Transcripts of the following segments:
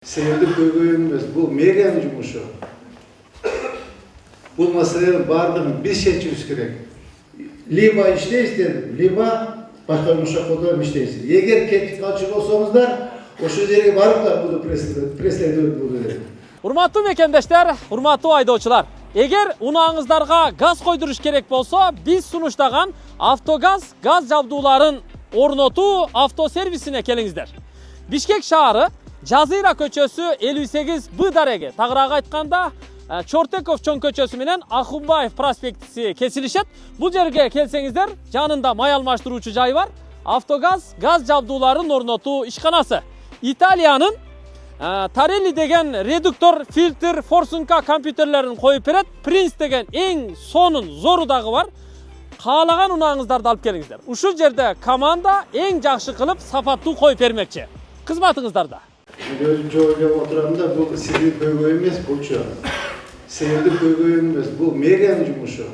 Sevdi көйгөйүнбүз, бул мэриянын жумушу. Бул маселенин бардыгын биз чечүүбүз керек. Либо иштейсиздер, либо башка жумушка колдонуп иштейсиз. Эгер кетип калчу болсоңуздар, ошол жерге барыптар буду преследовать болду. Урматтуу мекендештер, урматтуу айдоочулар. Эгер унааңыздарга газ койдуруш керек болсо, биз сунуштаган Автогаз газ жабдууларын орнотуу автосервисине келиңиздер. Бишкек шаары Жазыра көчөсү 58Б дареги, тагыраак айтканда Чортеков чоң көчөсү менен Ахунбаев проспектиси кесилишет. Бул жерге келсеңиздер, жанында май алмаштыруучу жай бар. Автогаз газ жабдууларын орнотуу ишканасы. Италиянын Тарелли деген редуктор, фильтр, форсунка компьютерлерин коюп берет. Принц деген эң сонун зору дагы бар. Каалаган унааңыздарды алып келиңиздер. Ушул жерде команда эң жакшы кылып сапаттуу коюп бермекчи. Кызматыңыздарда. Өзүмчө ойлоп отурам да, бул сиздин көйгөй эмес, булчу. Севди көйгөй эмес, бул мэриянын жумушу.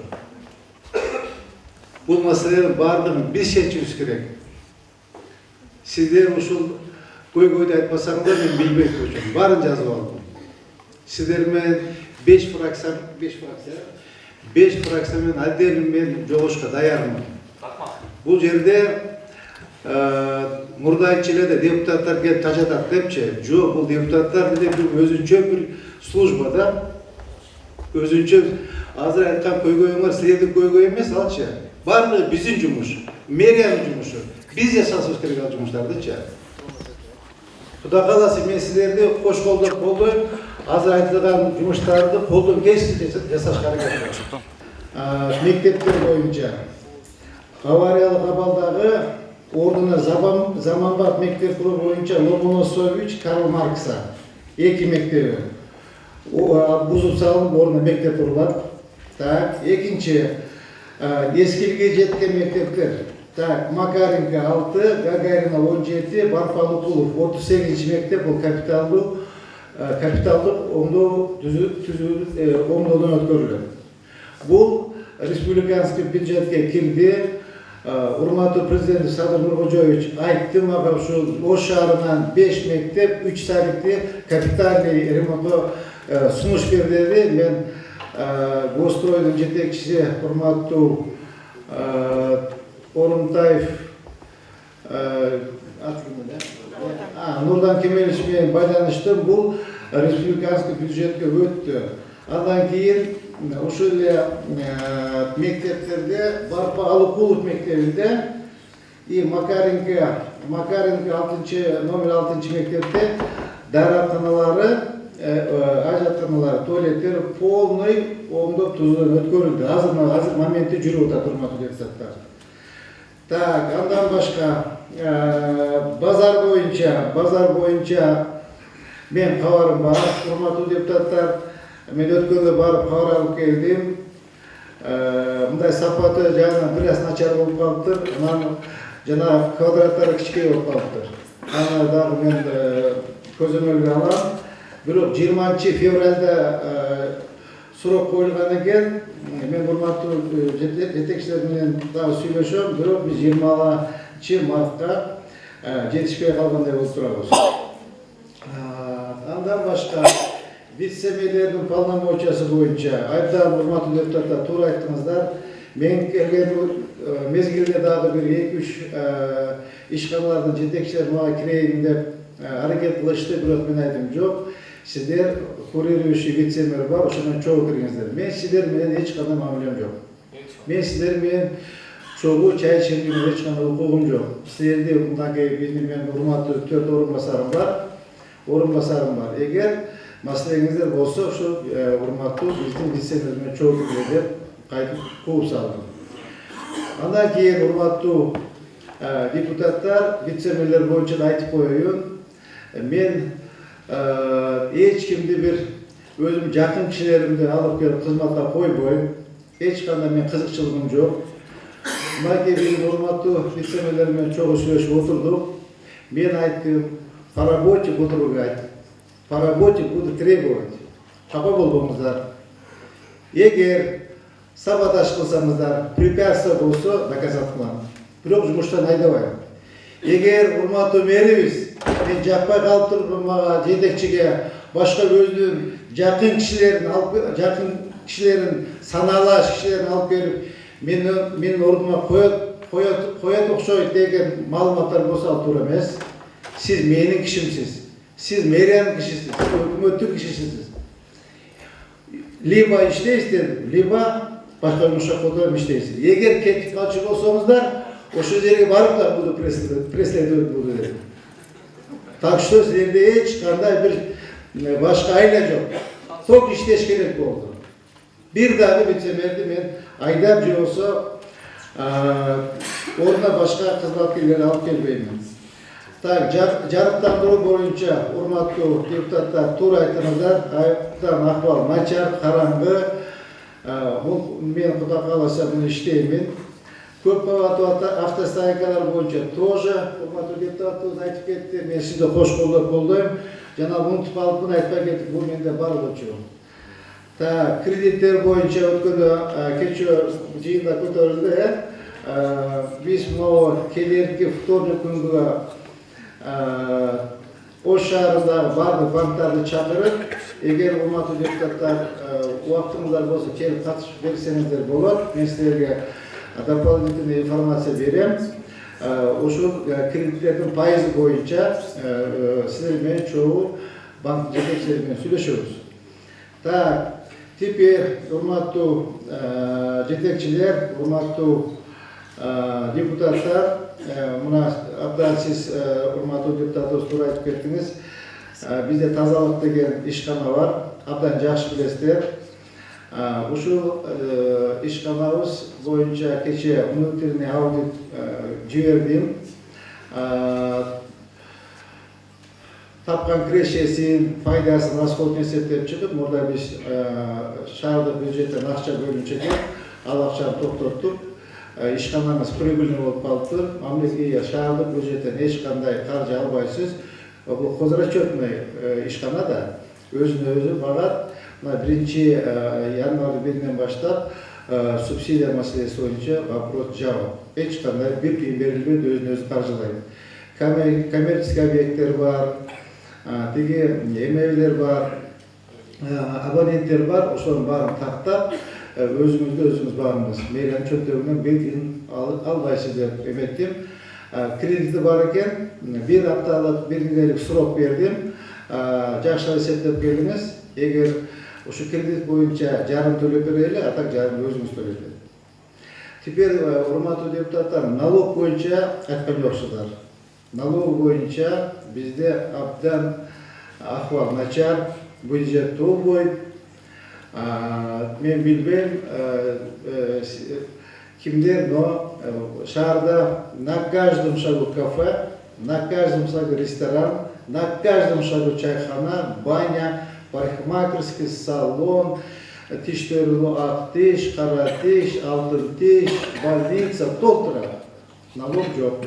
Бул маселенин бардыгын биз чечүүбүз керек. Сиздер ушул көйгөйдү айтпасаңдар, мен билбейт болчумун. Баарын жазып алдым. Сиздер менен 5 фракция менен отдельно мен жогушка даярмын. Бул жерде мурдайчы эле депутаттар келип тажатат депчи. Жок, бул депутаттар деле өзүнчө бир служба да. Өзүнчө азыр айткан көйгөйүңөр силердин көйгөй эмес, алчы. Баардыгы биздин жумуш, мэриянын жумушу. Биз жасашыбыз керек ал жумуштардычы. Кудай кааласа, мен силерди кош колдоп колдойм. Азыр айтылган жумуштарды колдон келишинче жасашка аракет кылам. Мектептер боюнча авариялык абалдагы ордуна заманбап мектеп куруу боюнча Ломоносович, Карл Маркса 2 мектеби бузуп салынып ордуна мектеп курулат. Так, экинчи эскилге жеткен мектептер. Так, Макаренко 6, Гагарина 17, Барфалыкулов 38 мектеп, бул капиталдык оңдоодон өткөрүлөт. Бул республиканский бюджетке кирди. Урматтуу президент Садыр Нуркожоевич айтты мага, ушул Ош шаарынан 5 мектеп, 3 садикти капитальный ремонтко сунуш берди. Мен Гостройдун жетекчиси урматтуу Орунтаев Нурдан Кемелович менен байланыштым. Бул республиканский бюджетке өттү. Андан кийин ушул эле мектептерде Барфалыкулов мектебинде и Макаренко номер 6 мектепте дааратканалары, ажатканалары, туалеттер полный оңдоп тузудан өткөрүлдү. Азыр моментте жүрүп атат, урматтуу депутаттар. Так, андан башка базар боюнча мен кабарым бар, урматтуу депутаттар. Мен өткөндө барып кабар алып келдим. Мындай сапаты жагынан бир аз начар болуп калыптыр. Анан жана квадраттары кичине болуп калыптыр. Аны дагы мен көзөмөлгө алам. Бирок 20 февралда сурок коюлган экен. Мен урматтуу жетекчилер менен дагы сүйлөшөм. Бирок биз 20 мартка жетишпей калгандай болуп турабыз. Андан башка вице-мэрлердин полномочиясы боюнча айдан урматтуу депутаттар туура айттыңыздар. Мен келген мезгилде дагы бир 2-3 ишканалардын жетекчилери мага кирейин деп аракет кылышты, бирок мен айттым жок. Сиздер курирующий вице-мэр бар, ошондон чогуу киргиңиздер. Мен сиздер менен эч кандай мамилем жок. Мен сиздер менен чогуу чай ішемдигине эч кандай укугум жок. Силерди мындай мен урматтуу 4 орунбасарым бар. Эгер маселеңиздер болсо, ошо урматтуу биздин вице-мэр менен чогуу киргиле деп кайтып кууп салдым. Андан кийин урматтуу депутаттар, вице-мэрлер боюнча айтып коеюн. Мен эч кимди бир өзүм жакын кишилеримди алып келип кызматка койбойм. Эч кандай мен кызыкчылыгым жок. Мынакей урматтуу вице-мэрлер менен чогуу сүйлөшүп отурдук. Мен айттым, по работе буду ругать, по работе буду требовать. Какой болбоңуздар. Эгер саботаж кылсаңыздар, препятствие болсо, наказать кылам. Бирок жумуштан айдабайм. Эгер урматтуу мэрибиз мен жакпай калып туруп мага жетекчиге башка өзүнүн жакын кишилерин санаалаш кишилерин алып келип менин ордума коет окшойт деген маалыматтар болсо ал туура эмес. Сиз менин кишимсиз. Сиз мэриянын кишисиз, сиз өкмөттүн кишисиз. Либо иштейсиз дедим, либо башка жумушка колдонуп иштейсиз. Эгер кетип калчу болсоңуздар, ошол жерге барып да буду преследовать буду дедим. Так что силерде эч кандай бир башка айла жок. Ток иштеш керек болду. Бир дагы вице-мэрди мен айдап же болсо ордуна башка кызматкерлерди алып келбеймин. Так, жарыктандыруу боюнча урматтуу депутаттар, туура айттыңыздар. Айыптан акыбал начар, караңгы. Мен Кудай кааласа муну иштеймин. Көп кабаттуу автостоянкалар боюнча тоже урматтуу депутатыбыз айтып кетти. Мен сизди кош колдоп колдойм. Жана унутуп алыпмын, айтпай кеттим, бул менде бар болчу. Так, кредиттер боюнча өткөндө кечээ жыйында көтөрүлдү. Биз могу келерки вторник күнгө Ош шаарындагы бардык банктарды чакырып, эгер урматтуу депутаттар убактыңыздар болсо келип катышып берсеңиздер болот. Мен силерге дополнительный информация берем. Ошол кредиттердин пайызы боюнча силер менен чогуу банк жетекчилери менен сүйлөшөбүз. Так, теперь урматтуу жетекчилер, урматтуу депутаттар, мына абдан сиз урматтуу депутатыбыз туура айтып кеттиңиз. Бизде тазалык деген ишкана бар, абдан жакшы билесиздер. Ушул ишканабыз боюнча кечээ внутренний аудит жибердим. Тапкан кирешесин, пайдасын, расходун эсептеп чыгып, мурда биз шаардык бюджеттен акча бөлүнчү, ал акчаны токтоттук. Ишканаңыз прибыльный болуп калыптыр. Мамлекетке шаардык бюджеттен эч кандай каржы албайсыз. Бул хозрасчетный ишкана да өзүнө өзү багат. Мына 1-январь биринен баштап субсидия маселеси боюнча вопрос жабык. Эч кандай бир тыйын берилбейт, өзүнө өзү каржылайт. Коммерческий объекттер бар, тиги эмелер бар, абоненттер бар, ошонун баарын тактап, өзүңүздү өзүңүз багыңыз. Мэриянын чөнтөгүнөн бир тыйын албайсыз деп эметтим. Кредити бар экен, бир апталык, бир нелелик срок бердим. Жакшы эсептеп келиңиз. Эгер ушу кредит боюнча жарым төлөп берели, а так жарым өзүңүз төлөйт. Теперь урматтуу депутаттар, налог боюнча айткан жоксуздар. Налог боюнча бизде абдан акыбал начар, бюджет толбойт. Мен билбейм кимдер, но шаарда на каждом шагу кафе, на каждом шагу ресторан, на каждом шагу чайхана, баня, парикмахерский салон, тиштөрүлүү ак тиш, кара тиш, алтын тиш, больница, толтура. Налог жок.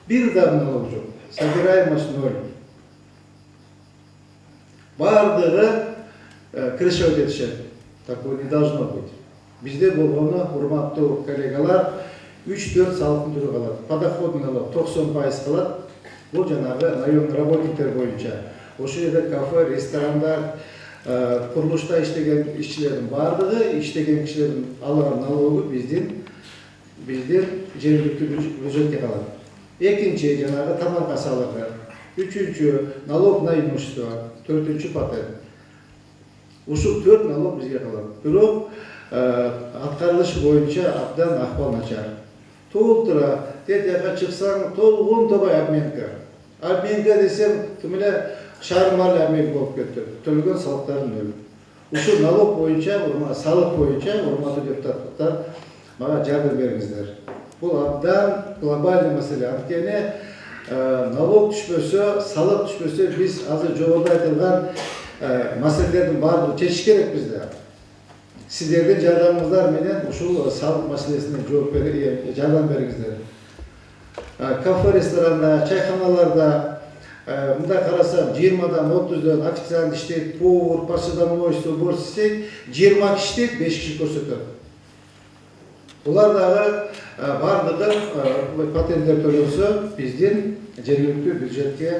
Бир дагы налог жок. Собираемость ноль. Бардыгы крышево кетишет. Такого не должно быть. Бизде болгону, урматтуу коллегалар, 3-4 салыктын түрү калат. Подоходный налог 90% калат. Бул жанагы районный работниктер боюнча. Ошол жерде кафе, ресторандар, курулушта иштеген ишчилердин бардыгы, иштеген кишилердин алган налогу биздин жергиликтүү бюджетке калат. Экинчи жанагы тамакка салыгы, үчүнчү налог на имущество, төртүнчү патент. Ушул 4 налог бизге калат. Бирок аткарылыш боюнча абдан акыбал начар. Толтура, тет жака чыксаң, толгун тобой обменка. Обменка десем, ким эле шаармал обмен болуп кетти. Төлөгөн салыктардын нөл. Ушул налог боюнча, салык боюнча урматтуу депутаттар мага жардам бериңиздер. Бул абдан глобальный маселе. Анткени налог түшпөсө, салык түшпөсө, биз азыр жогоруда айтылган маселелердин баардыгын чечиш керек бизде. Сиздердин жардамыңыздар менен ушул салык маселесине жардам бериңиздер. Кафе, ресторанда, чайханаларда мындай карасам 20-дан 30-дан официант иштейт, повар, посудомойство, уборщик иштейт, 20 киши иштейт, 5 киши көрсөтөт. Булар дагы бардыгы патенттер төлөнсө, биздин жергиликтүү бюджетке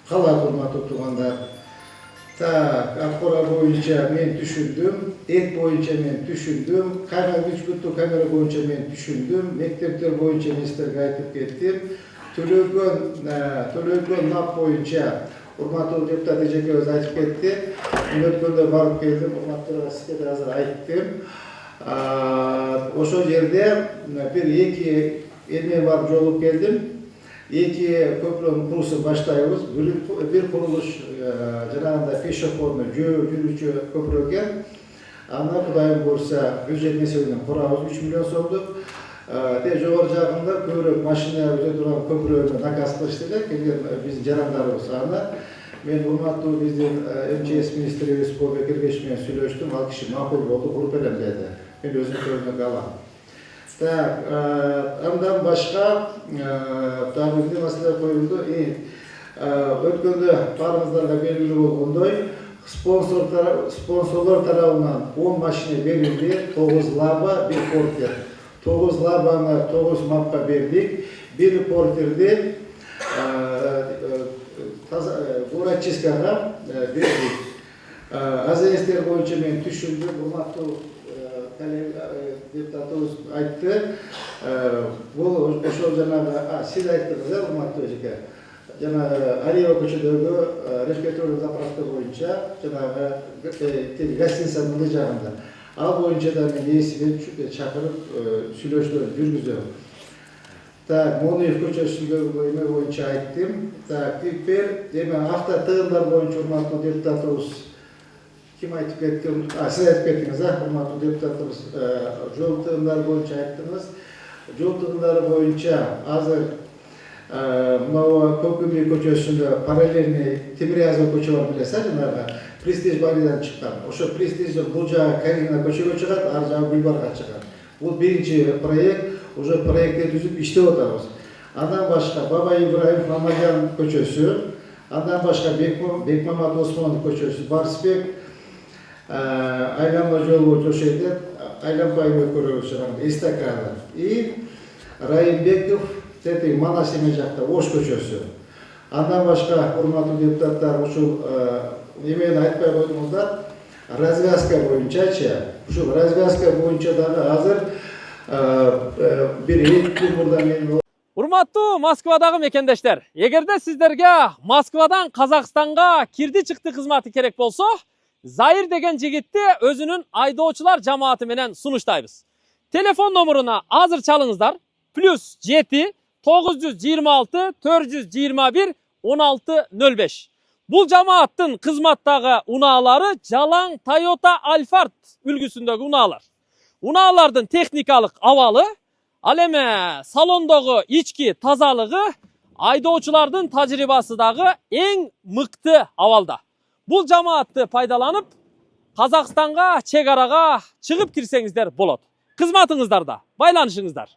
калат, урматтуу туугандар. Так, акбара боюнча мен түшүндүм, эт боюнча мен түшүндүм, камера күчкүттүү камера боюнча мен түшүндүм, мектептер боюнча мен силерге айтып кеттим. Төлөгөн нап боюнча урматтуу депутат эжекебиз айтып кетти. Мен өткөндө барып келдим, урматтуу сизге да азыр айттым. Ошол жерде бир эки эме барып жолугуп келдим. Эки көпүрөнүн курулушу баштайбыз. Бир курулуш жанагындай пешеходный жүрүүчү көпүрө экен. Аны Кудайым буйрса бюджет эсебинен курабыз 3 миллион сомдук. Жогору жагында көбүрөөк машина өтө турган көпүрөнү наказ кылышты элек, биздин жарандарыбыз. Аны мен урматтуу биздин МЧС министрибиз Болбек Эргеш менен сүйлөштүм, ал киши макул болду, куруп элем деди. Мен өзүм көрүнүк алам. Так, андан башка дагы бир маселе коюлду. Өткөндө барыңыздарга белгилүү болгондой, спонсорлор тарабынан 10 машина берилди, 9 лаба, 1 портер. 9 лабаны 9 мапка бердик. Бир портерди урачисткага бердик. АЗСтер боюнча мен түшүндүм, урматтуу депутатыбыз айтты. Бул ошол жанагы сиз айттыңыз, урматтуу эжеке. Жанагы Алиева көчөдөгү респираторный заправка боюнча жанагы гостиницанын ылдый жагында. Ал боюнча да мен ээсимен чакырып сүйлөшүүлөр жүргүзөм. Так, Мониев көчөсүндөгү эме боюнча айттым. Так, теперь автотыгындар боюнча урматтуу депутатыбыз ким айтып кеткен? Сиз айтып кеттиңиз, урматтуу депутатыбыз. Жол тыгындар боюнча айттыңыз. Жол тыгындары боюнча азыр мына Көкүмбей көчөсүндө параллельный Тимирязев көчө бар, билесиз, жанагы Престиж Балидан чыккан. Ошо Престижден бул жагы Калина көчөгө чыгат, ар жагы Гүлбарга чыгат. Бул биринчи проект, уже проектти түзүп иштеп атабыз. Андан башка Баба Ибраим Мамадян көчөсү, андан башка Бекмамат Осмонов көчөсү, Барсбек айланма жолу ошол жерде айланбай көрөбүз, эстакада. И Райымбеков Манас эме жакта Ош көчөсү. Андан башка урматтуу депутаттар, ушул эмени айтпай койдуңуздар, развязка боюнчачы, ушул развязка боюнча дагы азыр бир 2 күн мурда мен. Урматтуу Москвадагы мекендештер, эгерде сиздерге Москвадан Казакстанга кирди чыкты кызматы керек болсо, Заир деген жигитти өзүнүн айдоочулар жамааты менен сунуштайбыз. Телефон номуруна азыр чалыңыздар. +7 926 421 1605. Бул жамааттын кызматтагы унаалары жалаң Toyota Alphard үлгүсүндөгү унаалар. Унаалардын техникалык абалы, ал эме салондогу ички тазалыгы айдоочулардын тажрыйбасы дагы эң мыкты абалда. Бул жамаатты пайдаланып, Казакстанга, чек арага чыгып кирсеңиздер болот. Кызматыңыздарда байланышыңыздар.